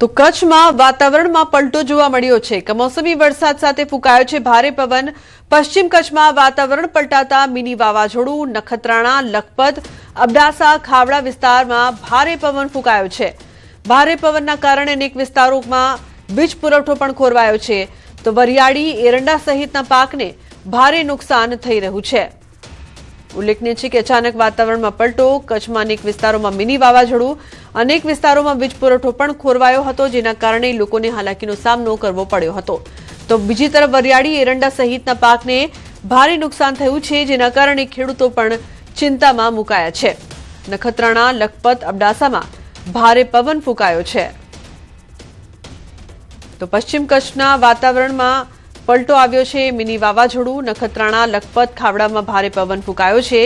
તો કચ્છમાં વાતાવરણમાં પલટો જોવા મળ્યો છે। કમોસમી વરસાદ સાથે ફૂંકાયો છે ભારે પવન। પશ્ચિમ કચ્છમાં વાતાવરણ પલટાતા મિની વાવાઝોડું નખત્રાણા, લખપત, અબડાસા, ખાવડા વિસ્તારમાં ભારે પવન ફૂંકાયો છે। ભારે પવનના કારણે અનેક વિસ્તારોમાં વીજ પુરવઠો પણ ખોરવાયો છે। તો વરિયાળી, એરંડા સહિતના પાકને ભારે નુકસાન થઈ રહ્યું છે। ઉલ્લેખનીય છે કે અચાનક વાતાવરણમાં પલટો, કચ્છમાં અનેક વિસ્તારોમાં મિની વાવાઝોડું, અનેક વિસ્તારોમાં વીજ પુરવઠો પણ ખોરવાયો હતો, જેના કારણે લોકોને હાલાકીનો સામનો કરવો પડ્યો હતો। તો બીજી તરફ વરિયાળી, એરંડા સહિતના પાકને ભારે નુકસાન થયું છે, જેના કારણે ખેડૂતો પણ ચિંતામાં મુકાયા છે। નખત્રાણા, લખપત, અબડાસામાં ભારે પવન ફૂંકાયો છે। તો પશ્ચિમ કચ્છના વાતાવરણમાં પલટો આવ્યો છે। મિની વાવાઝોડું નખત્રાણા, લખપત, ખાવડામાં ભારે પવન ફૂંકાયો છે,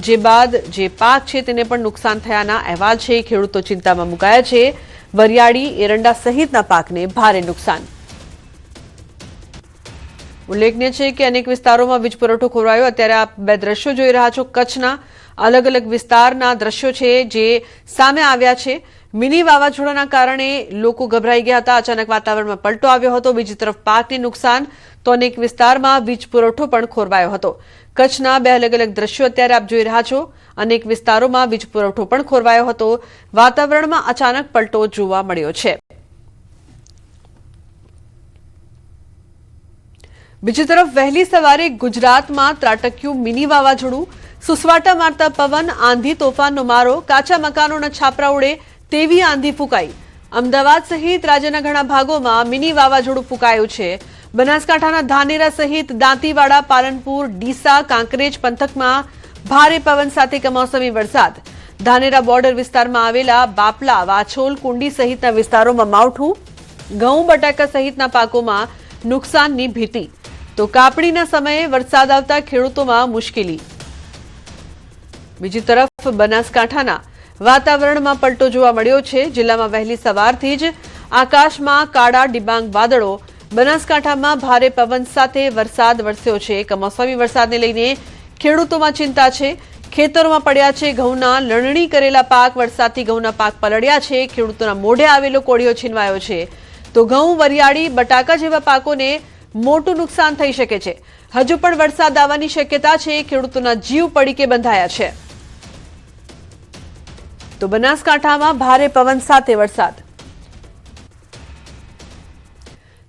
જે બાદ જે પાક છે તેને પણ નુકસાન થયાના અહેવાલ છે। ખેડૂતો ચિંતામાં મુકાયા છે। વરિયાળી, એરંડા સહિતના પાકને ભારે નુકસાન। ઉલ્લેખનીય છે કે અનેક વિસ્તારોમાં વીજ પુરવઠો ખોરવાયો। અત્યારે આપ બે દ્રશ્યો જોઈ રહ્યા છો। કચ્છના અલગ અલગ વિસ્તારના દ્રશ્યો છે જે સામે આવ્યા છે। મિની વાવાઝોડાના કારણે લોકો ગભરાઈ ગયા હતા। અચાનક વાતાવરણમાં પલટો આવ્યો હતો। બીજી તરફ પાકને નુકસાન, તો અનેક વિસ્તારમાં વીજ પુરવઠો પણ ખોરવાયો હતો। કચ્છના બે અલગ અલગ દ્રશ્યો અત્યારે આપ જોઈ રહ્યા છો। અનેક વિસ્તારોમાં વીજ પુરવઠો પણ ખોરવાયો હતો। વાતાવરણમાં અચાનક પલટો જોવા મળ્યો છે। બીજી તરફ વહેલી સવારે ગુજરાતમાં ત્રાટક્યું મિની વાવાઝોડું। સુસવાટા મારતા પવન, આંધી, તોફાનનો મારો, કાચા મકાનોના છાપરા ઉડે તેવી આંધી ફૂંકાઈ। અમદાવાદ સહિત રાજ્યના ઘણા ભાગોમાં મિની વાવાઝોડું ફૂંકાયું છે। બનાસકાંઠાના ધાનેરા સહિત દાંતીવાડા, પાલનપુર, ડીસા, કાંકરેજ પંથકમાં ભારે પવન સાથે કમોસમી વરસાદ। ધાનેરા બોર્ડર વિસ્તારમાં આવેલા બાપલા, વાછોલ, કુંડી સહિતના વિસ્તારોમાં માવઠું, ઘઉં, બટાકા સહિતના પાકોમાં નુકસાનની ભીતિ। તો કાપણીના સમયે વરસાદ આવતા ખેડૂતોમાં મુશ્કેલી। બીજી તરફ બનાસકાંઠાના વાતાવરણમાં પલટો જોવા મળ્યો છે। જિલ્લામાં વહેલી સવારથી જ આકાશમાં કાળા ડિબાંગ વાદળો। બનાસકાંઠામાં ભારે પવન સાથે વરસાદ વરસ્યો છે। કમોસમી વરસાદને લઈને ખેડૂતોમાં ચિંતા છે। ખેતરોમાં પડ્યા છે ઘઉંના લણણી કરેલા પાક। વરસાદથી ઘઉંના પાક પલળ્યા છે। ખેડૂતોના મોઢે આવેલો કોળિયો છીનવાયો છે। તો ઘઉં, વરિયાળી, બટાકા જેવા પાકોને મોટું નુકસાન થઈ શકે છે। હજુ પણ વરસાદ આવવાની શક્યતા છે। ખેડૂતોના જીવ પડીકે બંધાયા છે। તો બનાસકાંઠામાં ભારે પવન સાથે વરસાદ।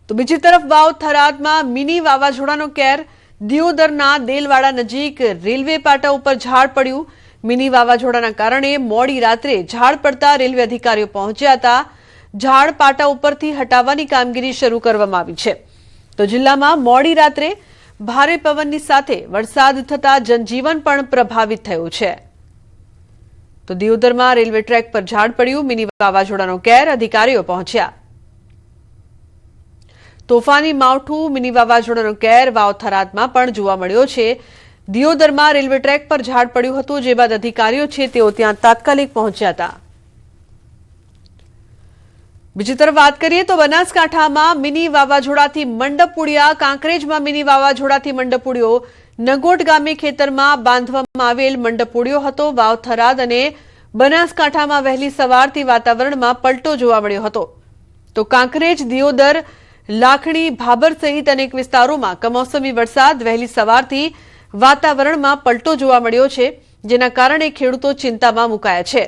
તો બીજી તરફ વાવ થરાદમાં મિની વાવાઝોડાનો કેર। દિયોદરના દેલવાડા નજીક રેલવે પાટા ઉપર ઝાડ પડ્યું। મિની વાવાઝોડાના કારણે મોડી રાત્રે ઝાડ પડતા રેલવે અધિકારીઓ પહોંચ્યા હતા। ઝાડ પાટા ઉપરથી હટાવવાની કામગીરી શરૂ કરવામાં આવી છે। તો જિલ્લામાં મોડી રાત્રે ભારે પવનની સાથે વરસાદ થતા જનજીવન પણ પ્રભાવિત થયું છે। તો દિયોદરમાં રેલવે ટ્રેક પર ઝાડ પડ્યું। મિની વાવાઝોડાનો કેર, અધિકારીઓ પહોંચ્યા। તોફાની માવઠું, મિની વાવાઝોડાનો કેર વાવ થરાદમાં પણ જોવા મળ્યો છે। દિયોદરમાં રેલવે ટ્રેક પર ઝાડ પડ્યું હતું, જે બાદ અધિકારીઓ છે તેઓ ત્યાં તાત્કાલિક પહોંચ્યા હતા। બીજી તરફ વાત કરીએ તો બનાસકાંઠામાં મિની વાવાઝોડાથી મંડપ ઉડ્યા। કાંકરેજમાં મિની વાવાઝોડાથી મંડપ ઉડ્યો। નગોટ ગામે ખેતરમાં બાંધવામાં આવેલ મંડપ ઉડ્યો હતો। વાવ થરાદ અને બનાસકાંઠામાં વહેલી સવારથી વાતાવરણમાં પલટો જોવા મળ્યો હતો। તો કાંકરેજ, દિયોદર, લાખણી, ભાબર સહિત અનેક વિસ્તારોમાં કમોસમી વરસાદ। વહેલી સવારથી વાતાવરણમાં પલટો જોવા મળ્યો છે, જેના કારણે ખેડૂતો ચિંતામાં મુકાયા છે।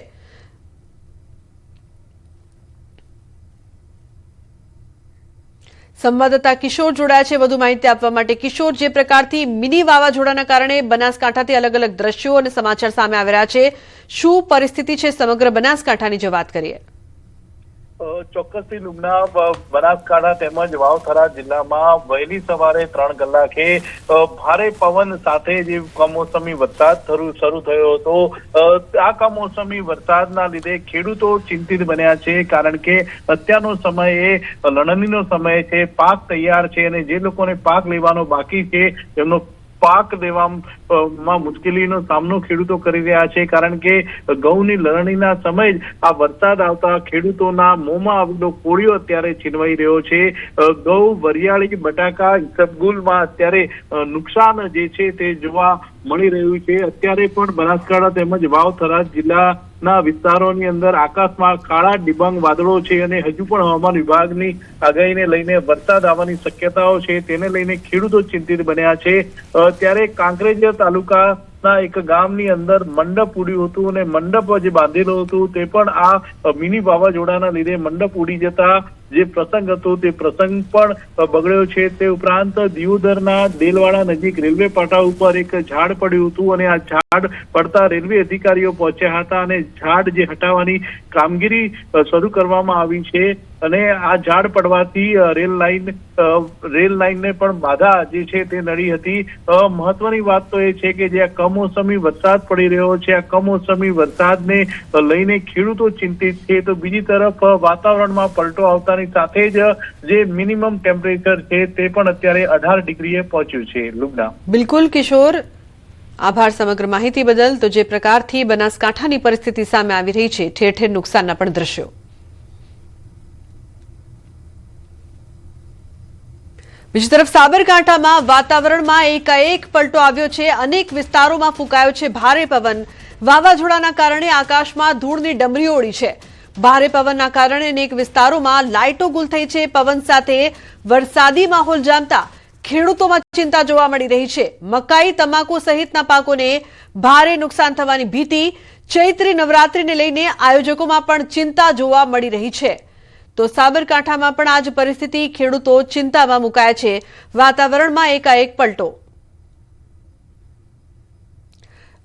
સંવાદદાતા કિશોર જોડાયા છે વધુ માહિતી આપવા માટે। કિશોર, જે પ્રકારથી મિની વાવાઝોડાના કારણે બનાસકાંઠાથી અલગ અલગ દ્રશ્યો અને સમાચાર સામે આવી રહ્યા છે, શું પરિસ્થિતિ છે સમગ્ર બનાસકાંઠાની જો વાત કરીએ? ચોક્કસથી લુમના, બનાસકાંઠા તેમજ વાવ-થરાદ જિલ્લામાં વહેલી સવારે 3 કલાકે ભારે પવન સાથે જે કમોસમી વરસાદ શરૂ થયો હતો। આ કમોસમી વરસાદના લીધે ખેડૂતો ચિંતિત બન્યા છે, કારણ કે અત્યારનો સમય એ લણણીનો સમય છે। પાક તૈયાર છે અને જે લોકોને પાક લેવાનો બાકી છે તેમનો પાક લેવામાં મુશ્કેલીનો સામનો ખેડૂતો કરી રહ્યા છે, કારણ કે ઘઉંની લણણીના સમયે જ આ વરસાદ આવતા ખેડૂતોના મોંમાં આવેલો કોળિયો અત્યારે છીનવાઈ રહ્યો છે। ઘઉં, વરિયાળી, બટાકા, ઇસબગુલમાં અત્યારે નુકસાન જે છે તે જોવા મળી રહ્યું છે। અત્યારે પણ બનાસકાંઠા તેમજ વાવ થરાદ જિલ્લાના વિસ્તારોની અંદર આકાશમાં કાળા ડિબાંગ વાદળો છે અને હજુ પણ હવામાન વિભાગની આગાહીને લઈને વરસાદ આવવાની શક્યતાઓ છે, તેને લઈને ખેડૂતો ચિંતિત બન્યા છે। ત્યારે કાંકરેજ તાલુકાના એક ગામની અંદર મંડપ ઉડ્યું હતું અને મંડપ જે બાંધેલું હતું તે પણ આ મિની વાવાઝોડાના લીધે મંડપ ઉડી જતા જે પ્રસંગ હતો તે પ્રસંગ પણ બગડ્યો છે। તે ઉપરાંત દિયોદરના દેલવાડા નજીક રેલવે પાટા ઉપર એક ઝાડ પડ્યું હતું અને આ ઝાડ પડતા રેલવે અધિકારીઓ પહોંચ્યા હતા અને ઝાડ જે હટાવવાની કામગીરી શરૂ કરવામાં આવી છે અને આ ઝાડ પડવાથી રેલ લાઇનને પણ બાધા જે છે તે નડી હતી। મહત્વની વાત તો એ છે કે જે આ કમોસમી વરસાદ પડી રહ્યો છે, આ કમોસમી વરસાદને લઈને ખેડૂતો ચિંતિત છે, તો બીજી તરફ વાતાવરણમાં પલટો આવતાની સાથે જ જે મિનિમમ ટેમ્પરેચર છે તે પણ અત્યારે 18 ડિગ્રીએ પહોંચ્યું છે। લુબના બિલકુલ કિશોર, આભાર સમગ્ર માહિતી બદલ। તો જે પ્રકારથી બનાસકાંઠાની પરિસ્થિતિ સામે આવી રહી છે, ઠેર ઠેર નુકસાનના પણ દ્રશ્યો। બીજી તરફ સાબરકાંઠામાં વાતાવરણમાં એકાએક પલટો આવ્યો છે। અનેક વિસ્તારોમાં ફૂંકાયો છે ભારે પવન। વાવાઝોડાના કારણે આકાશમાં ધૂળની ડમરીઓ ઉડી છે। ભારે પવનના કારણે અનેક વિસ્તારોમાં લાઇટો ગુલ થઈ છે। પવન સાથે વરસાદી માહોલ જામતા ખેડૂતોમાં ચિંતા જોવા મળી રહી છે। મકાઈ, તમાકુ સહિતના પાકોને ભારે નુકસાન થવાની ભીતિ। ચૈત્રી નવરાત્રીને લઈને આયોજકોમાં પણ ચિંતા જોવા મળી રહી છે। તો સાબરકાંઠામાં પણ આજ પરિસ્થિતિ, ખેડૂતો ચિંતામાં મુકાયા છે। વાતાવરણમાં એકાએક પલટો।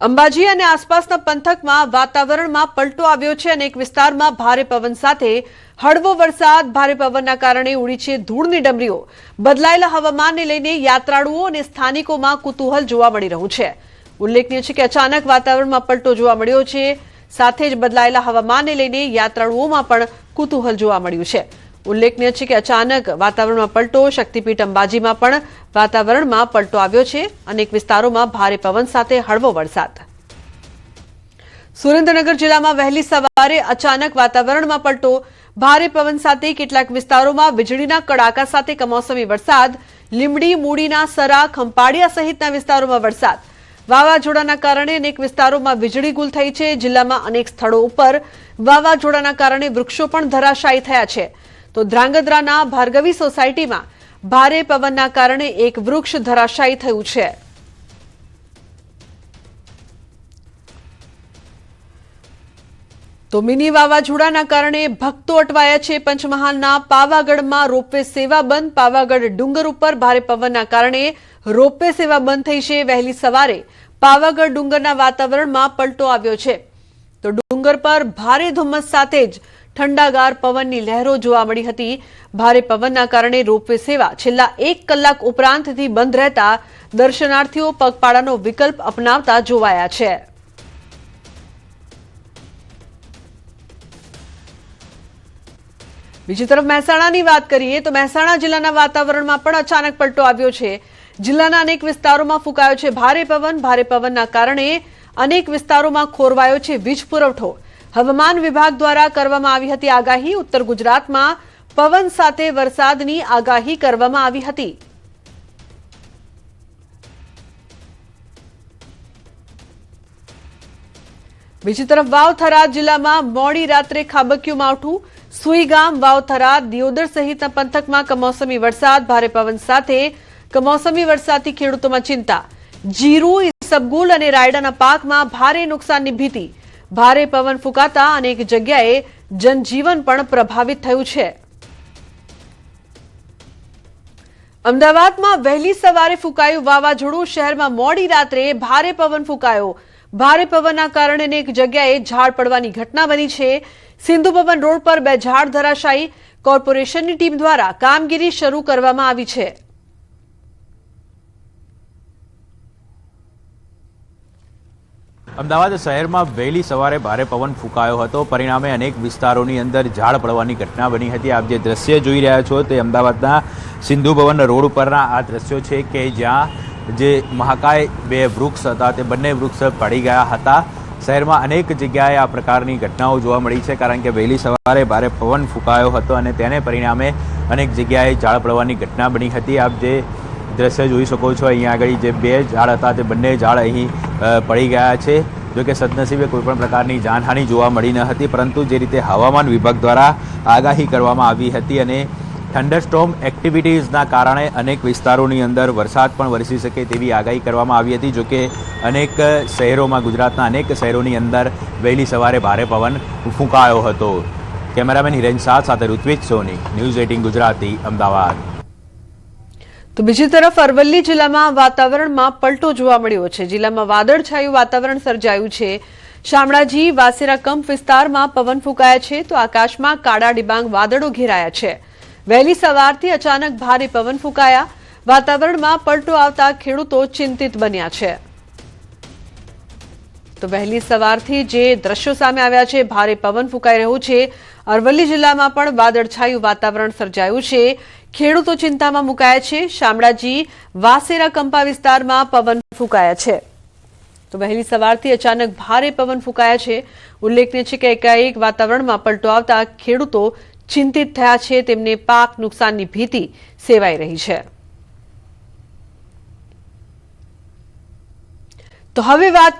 અંબાજી અને આસપાસના પંથકમાં વાતાવરણમાં પલટો આવ્યો છે। અનેક વિસ્તારમાં ભારે પવન સાથે હળવો વરસાદ। ભારે પવનના કારણે ઉડી છે ધૂળની ડમરીઓ। બદલાયેલા હવામાનને લઈને યાત્રાળુઓ અને સ્થાનિકોમાં કુતૂહલ જોવા મળી રહ્યું છે। ઉલ્લેખનીય છે કે અચાનક વાતાવરણમાં પલટો જોવા મળ્યો છે, સાથે જ બદલાયેલા હવામાનને લઈને યાત્રાળુઓમાં પણ કુતૂહલ જોવા મળ્યું છે। ઉલ્લેખનીય છે કે અચાનક વાતાવરણમાં પલટો, શક્તિપીઠ અંબાજીમાં પણ વાતાવરણમાં પલટો આવ્યો છે। અનેક વિસ્તારોમાં ભારે પવન સાથે હળવો વરસાદ। સુરેન્દ્રનગર જિલ્લામાં વહેલી સવારે અચાનક વાતાવરણમાં પલટો। ભારે પવન સાથે કેટલાક વિસ્તારોમાં વીજળીના કડાકા સાથે કમોસમી વરસાદ। લીંબડી, મૂડીના સરા, ખંપાળિયા સહિતના વિસ્તારોમાં વરસાદ। વાવાઝોડાના કારણે અનેક વિસ્તારોમાં વીજળી ગુલ થઈ છે। જિલ્લામાં અનેક સ્થળો ઉપર વાવાઝોડાના કારણે વૃક્ષો પણ ધરાશાયી થયા છે। તો ધ્રાંગધ્રાના ભાર્ગવી સોસાયટીમાં ભારે પવનના કારણે એક વૃક્ષ ધરાશાયી થયું છે। તો મિની વાવાઝોડાના કારણે ભક્તો અટવાયા છે। પંચમહાલના પાવાગઢમાં રોપવે સેવા બંધ। પાવાગઢ ડુંગર ઉપર ભારે પવનના કારણે રોપવે સેવા બંધ થઈ છે। વહેલી સવારે પાવાગઢ ડુંગરના વાતાવરણમાં પલટો આવ્યો છે। તો ડુંગર પર ભારે ધુમ્મસ સાથે જ ઠંડાગાર પવનની લહેરો જોવા મળી હતી। ભારે પવનના કારણે રોપવે સેવા છેલ્લા 1 કલાક ઉપરાંતથી બંધ રહેતા દર્શનાર્થીઓ પગપાળાનો વિકલ્પ અપનાવતા જોવાયા છે। બીજી તરફ મહેસાણાની વાત કરીએ તો મહેસાણા જિલ્લાના વાતાવરણમાં પણ અચાનક પલટો આવ્યો છે। જિલ્લાના અનેક વિસ્તારોમાં ફૂંકાયો છે ભારે પવન। ભારે પવનના કારણે અનેક વિસ્તારોમાં ખોરવાયો છે વીજ પુરવઠો। હવામાન વિભાગ દ્વારા કરવામાં આવી હતી આગાહી। ઉત્તર ગુજરાતમાં પવન સાથે વરસાદની આગાહી કરવામાં આવી હતી। બીજી તરફ વાવ થરાદ જિલ્લામાં મોડી રાત્રે ખાબક્યું માવઠું। સુઈગામ, વાવ થરાદ, દિયોદર સહિતના પંથકમાં કમોસમી વરસાદ। ભારે પવન સાથે કમોસમી વરસાદથી ખેડૂતોમાં ચિંતા। જીરું, ઈસબગુલ અને રાયડાના પાકમાં ભારે નુકસાનની ભીતિ। ભારે પવન ફૂંકાતા અનેક જગ્યાએ જનજીવન પણ પ્રભાવિત થયું છે। અમદાવાદમાં વહેલી સવારે ફૂંકાયું વાવાઝોડું। શહેરમાં મોડી રાત્રે ભારે પવન ફૂંકાયો। ભારે પવનના કારણે અનેક જગ્યાએ ઝાડ પડવાની ઘટના બની છે। સિંધુ ભવન રોડ પર 2 ઝાડ ધરાશાયી। કોર્પોરેશનની ટીમ દ્વારા કામગીરી શરૂ કરવામાં આવી છે। અમદાવાદ શહેરમાં વહેલી સવારે ભારે પવન ફૂંકાયો હતો। પરિણામે અનેક વિસ્તારોની અંદર ઝાડ પડવાની ઘટના બની હતી। આપ જે દ્રશ્ય જોઈ રહ્યા છો તે અમદાવાદના સિંધુ ભવન રોડ ઉપરના આ દ્રશ્યો છે કે જ્યાં જે મહાકાય 2 વૃક્ષ હતા તે બંને વૃક્ષ પડી ગયા હતા। શહેરમાં અનેક જગ્યાએ આ પ્રકારની ઘટનાઓ જોવા મળી છે, કારણ કે વહેલી સવારે ભારે પવન ફૂંકાયો હતો અને તેને પરિણામે અનેક જગ્યાએ ઝાડ પડવાની ઘટના બની હતી। આપ જે દ્રશ્ય જોઈ શકો છો, અહીંયા આગળ જે બે ઝાડ હતા તે બંને ઝાડ અહીં પડી ગયા છે. જો કે સદનસીબે કોઈપણ પ્રકારની જાનહાનિ જોવા મળી ન હતી, પરંતુ જે રીતે હવામાન વિભાગ દ્વારા આગાહી કરવામાં આવી હતી અને થંડરસ્ટોર્મ એક્ટિવિટીઝના કારણે અનેક વિસ્તારોની અંદર વરસાદ પણ વરસી શકે તેવી આગાહી કરવામાં આવી હતી. જો કે અનેક શહેરોમાં, ગુજરાતના અનેક શહેરોની અંદર વહેલી સવારે ભારે પવન ફૂંકાયો હતો. કેમેરામેન હિરેન શાહ સાથે ઋત્વિજ સોની, ન્યૂઝ 18 ગુજરાતી, અમદાવાદ. તો બીજી તરફ અરવલ્લી જિલ્લામાં વાતાવરણમાં પલટો જોવા મળ્યો છે. જિલ્લામાં વાદળછાયું વાતાવરણ સર્જાયું છે. શામળાજી, વાસેરા કંપ વિસ્તારમાં પવન ફૂંકાયા છે તો આકાશમાં કાળા ડિબાંગ વાદળો ઘેરાયા છે. વહેલી સવારથી અચાનક ભારે પવન ફૂંકાયા. વાતાવરણમાં પલટો આવતા ખેડૂતો ચિંતિત બન્યા છે. તો વહેલી સવારથી જે દ્રશ્યો સામે આવ્યા છે, ભારે પવન ફૂંકાઈ રહ્યું છે. અરવલ્લી જિલ્લામાં પણ વાદળછાયું વાતાવરણ સર્જાયું છે. ખેડૂતો ચિંતામાં મુકાયા છે. શામળાજી, વાસેરા કંપા વિસ્તારમાં પવન ફૂંકાયા છે. તો વહેલી સવારથી અચાનક ભારે પવન ફૂંકાયા છે. ઉલ્લેખનીય છે કે એકાએક વાતાવરણમાં પલટો આવતા ખેડૂતો ચિંતિત થયા છે. તેમને પાક નુકસાનની ભીતિ સેવાઈ રહી છે. તો હવે વાત